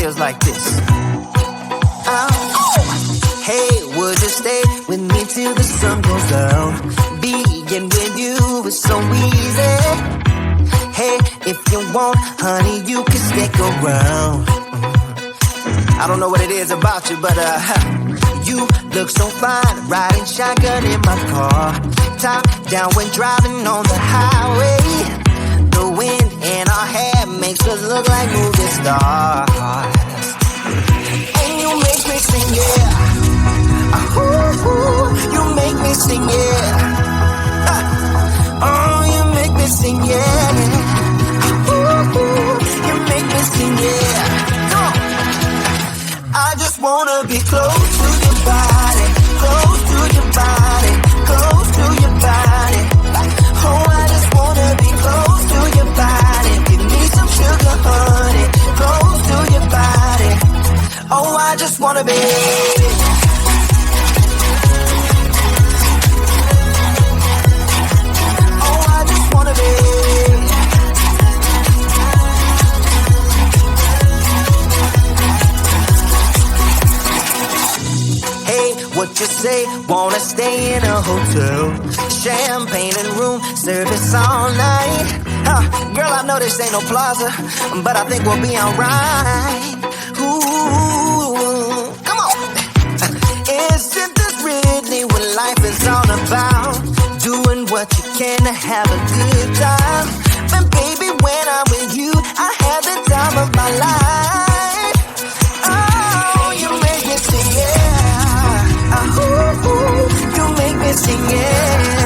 feels like this. Hey, would you stay with me till the sun goes down? Being with you is so easy. Hey, if you want, honey, you can stick around. I don't know what it is about you, but you look so fine, riding shotgun in my car, top down when driving on the highway. The wind in our hair makes us look like movie stars, and you make me sing, yeah. Ooh, you make me sing, yeah. Oh, you make me sing, yeah. Ooh, you make me sing, yeah. Come on. I just wanna be close to your body, close to your body, close to your body. Oh, I just wanna be close to your body. Give me some sugar, honey, close to your body. Oh, I just wanna be. in a hotel. Champagne and room service all night. Girl, I know this ain't no plaza, but I think we'll be alright. Ooh, come on. Isn't this really what life is all about? Doing what you can to have a good time. But baby, when I'm with you, I have the time of my life. Oh, you make me sing, yeah. You make me sing, yeah.